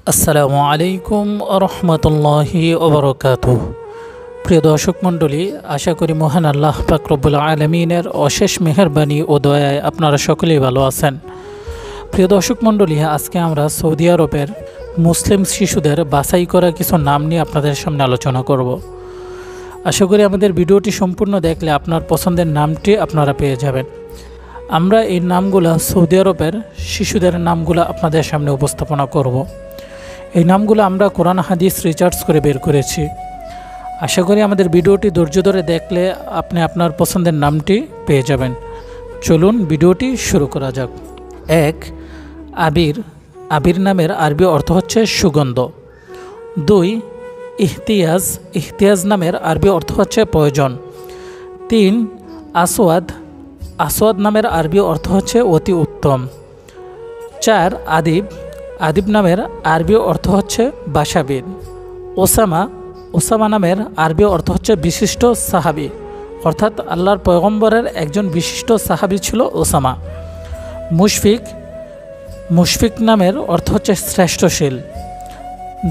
আসসালামু আলাইকুম রহমতুল্লাহি ওবরকাতুহ। প্রিয় দর্শক মণ্ডলী, আশা করি মহান আল্লাহ পাক রব্বুল আলামিনের অশেষ মেহেরবানি ও দয়ায় আপনারা সকলেই ভালো আছেন। প্রিয় দর্শক মণ্ডলী, আজকে আমরা সৌদি আরবের মুসলিম শিশুদের বাছাই করা কিছু নাম নিয়ে আপনাদের সামনে আলোচনা করব। আশা করি আমাদের ভিডিওটি সম্পূর্ণ দেখলে আপনার পছন্দের নামটি আপনারা পেয়ে যাবেন। আমরা এই নামগুলা সৌদি আরবের শিশুদের নামগুলো আপনাদের সামনে উপস্থাপনা করব। এই নামগুলো আমরা কোরআন হাদিস রিসার্চ করে বের করেছি। আশা করি আমাদের ভিডিওটি ধৈর্য ধরে দেখলে আপনি আপনার পছন্দের নামটি পেয়ে যাবেন। চলুন ভিডিওটি শুরু করা যাক। 1. আবির। আবির নামের আরবি অর্থ হচ্ছে সুগন্ধ। 2. ইহতিয়াজ। ইহতিয়াজ নামের আরবি অর্থ হচ্ছে প্রয়োজন। 3. আসওয়াদ। আসওয়াদ নামের আরবি অর্থ হচ্ছে অতি উত্তম। 4. আদিব। আদিব নামের আরবি অর্থ হচ্ছে ভাষাবিদ। ওসামা। ওসামা নামের আরবি অর্থ হচ্ছে বিশিষ্ট সাহাবী, অর্থাৎ আল্লাহর পয়গম্বরের একজন বিশিষ্ট সাহাবী ছিল ওসামা। মুশফিক। মুশফিক নামের অর্থ হচ্ছে শ্রেষ্ঠশীল।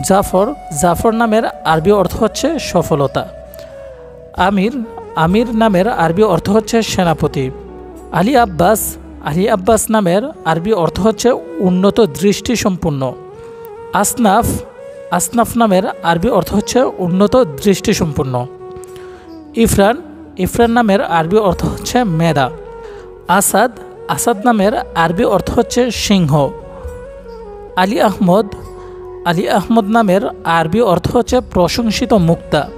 জাফর। জাফর নামের আরবি অর্থ হচ্ছে সফলতা। আমির। আমির নামের আরবি অর্থ হচ্ছে সেনাপতি। আলী আব্বাস। আলী আব্বাস নামের আরবি অর্থ হচ্ছে উন্নত দৃষ্টি সম্পন্ন। আসনাফ। আসনাফ নামের আরবি অর্থ হচ্ছে উন্নত দৃষ্টি সম্পন্ন। ইফরান। ইফরান নামের আরবি অর্থ হচ্ছে মেধা। আসাদ। আসাদ নামের আরবি অর্থ হচ্ছে সিংহ। আলী আহমদ। আলী আহমদ নামের আরবি অর্থ হচ্ছে প্রশংসিত মুক্তা।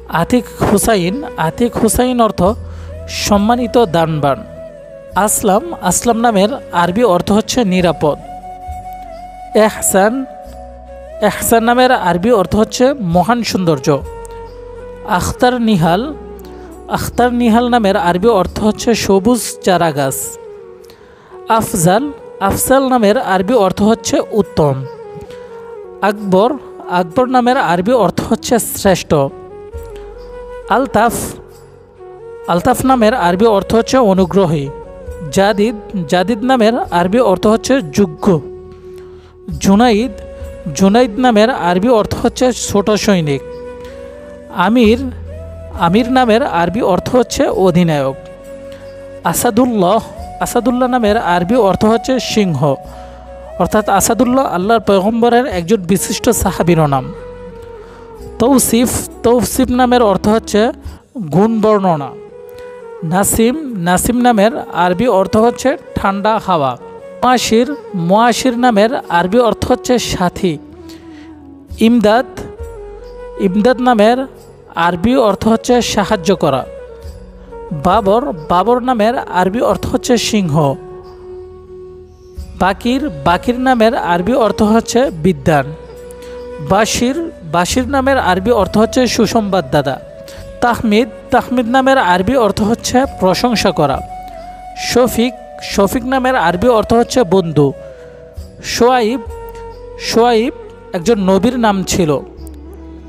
আতিক হুসাইন। আতিক হুসাইন অর্থ সম্মানিত দানবান। আসলাম। আসলাম নামের আরবি অর্থ হচ্ছে নিরাপদ। এহসান। এহসান নামের আরবি অর্থ হচ্ছে মহান সৌন্দর্য। আখতার নিহাল। আখতার নিহাল নামের আরবি অর্থ হচ্ছে সবুজ চারা গাছ। আফজাল। আফজাল নামের আরবি অর্থ হচ্ছে উত্তম। আকবর। আকবর নামের আরবি অর্থ হচ্ছে শ্রেষ্ঠ। আলতাফ। আলতাফ নামের আরবি অর্থ হচ্ছে অনুগ্রহী। জাদিদ। জাদিদ নামের আরবি অর্থ হচ্ছে যোগ্য। জুনাইদ। জুনাইদ নামের আরবি অর্থ হচ্ছে ছোট সৈনিক। আমির। আমির নামের আরবি অর্থ হচ্ছে অধিনায়ক। আসাদুল্লাহ। আসাদুল্লাহ নামের আরবি অর্থ হচ্ছে সিংহ, অর্থাৎ আসাদুল্লাহ আল্লাহর পয়গম্বরের একজন বিশিষ্ট সাহাবীর নাম। তৌসিফ। তৌসিফ নামের অর্থ হচ্ছে গুণ বর্ণনা। নাসিম। নাসিম নামের আরবি অর্থ হচ্ছে ঠান্ডা হাওয়া। মুয়াশির। মুয়াশির নামের আরবি অর্থ হচ্ছে সাথী। ইমদাদ। ইমদাদ নামের আরবি অর্থ হচ্ছে সাহায্য করা। বাবর। বাবর নামের আরবি অর্থ হচ্ছে সিংহ। বাকির। বাকির নামের আরবি অর্থ হচ্ছে বিদ্বান। বাশির। বাশির নামের আরবি অর্থ হচ্ছে সুসংবাদদাতা। তাহমিদ। তাহমিদ নামের আরবি অর্থ হচ্ছে প্রশংসা করা। শফিক। শফিক নামের আরবি অর্থ হচ্ছে বন্ধু। সোয়াইব। সোয়াইব একজন নবীর নাম ছিল।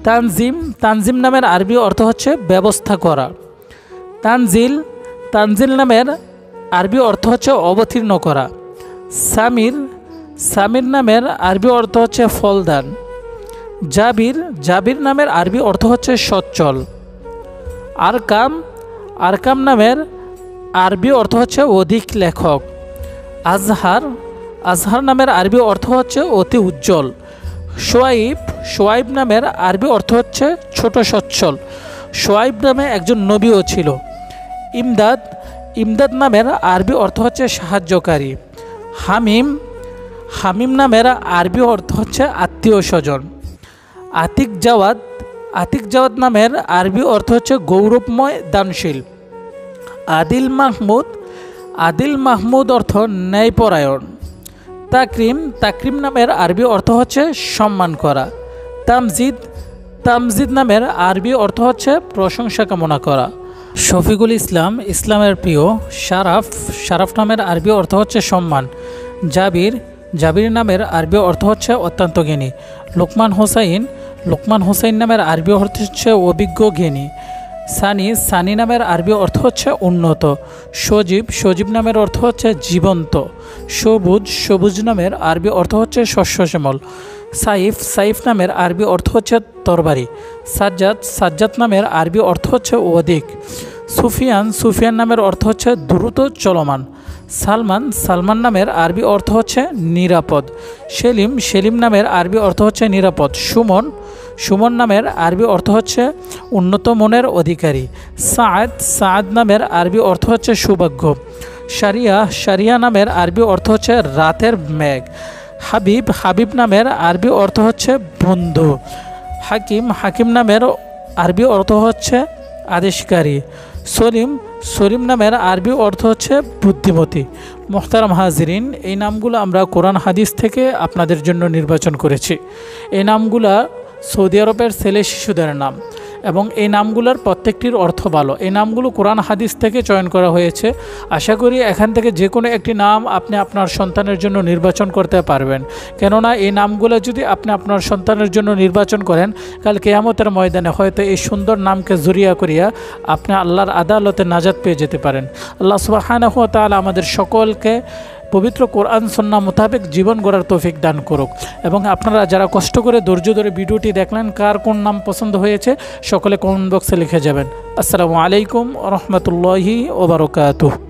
তানজিম। তানজিম নামের আরবি অর্থ হচ্ছে ব্যবস্থা করা। তানজিল। তানজিল নামের আরবি অর্থ হচ্ছে অবতীর্ণ করা। সামির। সামির নামের আরবি অর্থ হচ্ছে ফলদান। জাবির। জাবির নামের আরবি অর্থ হচ্ছে সচ্ছল। আরকাম। আরকাম নামের আরবি অর্থ হচ্ছে অধিক লেখক। আজহার। আজহার নামের আরবি অর্থ হচ্ছে অতি উজ্জ্বল। সোয়াইব। সোয়াইব নামের আরবি অর্থ হচ্ছে ছোট সচ্ছল। সোয়াইব নামে একজন নবীও ছিল। ইমদাদ। ইমদাদ নামের আরবি অর্থ হচ্ছে সাহায্যকারী। হামিম। হামিম নামের আরবি অর্থ হচ্ছে আত্মীয় স্বজন। আতিক জাওয়াদ। আতিক জাওয়াদ নামের আরবি অর্থ হচ্ছে গৌরবময় দানশীল। আদিল মাহমুদ। আদিল মাহমুদ অর্থ ন্যায়পরায়ণ। তাকরিম। তাকরিম নামের আরবি অর্থ হচ্ছে সম্মান করা। তামজিদ। তামজিদ নামের আরবি অর্থ হচ্ছে প্রশংসা কামনা করা। শফিকুল ইসলাম। ইসলামের প্রিয়। শারাফ। শারাফ নামের আরবি অর্থ হচ্ছে সম্মান। জাবির। জাবির নামের আরবি অর্থ হচ্ছে অত্যন্ত জ্ঞানী। লোকমান হোসাইন। লোকমান হোসাইন নামের আরবি অর্থ হচ্ছে অভিজ্ঞ জ্ঞানী। সানি, সানি নামের আরবি অর্থ হচ্ছে উন্নত। সজীব, সজীব নামের অর্থ হচ্ছে জীবন্ত। সবুজ, সবুজ নামের আরবি অর্থ হচ্ছে শস্য শ্যামল। সাইফ, সাইফ নামের আরবি অর্থ হচ্ছে তরবারি। সাজ্জাদ, সাজ্জাদ নামের আরবি অর্থ হচ্ছে অধিক। সুফিয়ান, সুফিয়ান নামের অর্থ হচ্ছে দ্রুত চলমান। সালমান, সালমান নামের আরবি অর্থ হচ্ছে নিরাপদ। সেলিম, সেলিম নামের আরবি অর্থ হচ্ছে নিরাপদ। সুমন, সুমন নামের আরবি অর্থ হচ্ছে উন্নত মনের অধিকারী। সাদ, সাদ নামের আরবি অর্থ হচ্ছে সৌভাগ্য। সারিয়া, সারিয়া নামের আরবি অর্থ হচ্ছে রাতের মেঘ। হাবিব, হাবিব নামের আরবি অর্থ হচ্ছে বন্ধু। হাকিম, হাকিম নামের আরবি অর্থ হচ্ছে আদেশকারী। সলিম, সলিম নামের আরবি অর্থ হচ্ছে বুদ্ধিমতী। মোহতারাম হাজিরিন, এই নামগুলো আমরা কোরআন হাদিস থেকে আপনাদের জন্য নির্বাচন করেছি। এই নামগুলা সৌদি আরবের ছেলে শিশুদের নাম এবং এই নামগুলোর প্রত্যেকটির অর্থ ভালো। এই নামগুলো কোরআন হাদিস থেকে চয়ন করা হয়েছে। আশা করি এখান থেকে যে কোনো একটি নাম আপনি আপনার সন্তানের জন্য নির্বাচন করতে পারবেন। কেননা এই নামগুলো যদি আপনি আপনার সন্তানের জন্য নির্বাচন করেন, কাল কিয়ামতের ময়দানে হয়তো এই সুন্দর নামকে জড়িয়া করিয়া আপনি আল্লাহর আদালতে নাজাত পেয়ে যেতে পারেন। আল্লাহ সুবহানাহু ওয়া তাআলা আমাদের সকলকে পবিত্র কোরআন সুন্নাহ মোতাবেক জীবন গড়ার তৌফিক দান করুক। এবং আপনারা যারা কষ্ট করে ধৈর্য ধরে ভিডিওটি দেখলেন, কার কোন নাম পছন্দ হয়েছে সকলে কমেন্ট বক্সে লিখে যাবেন। আসসালামু আলাইকুম ওয়া রাহমাতুল্লাহি ওয়া বারাকাতুহু।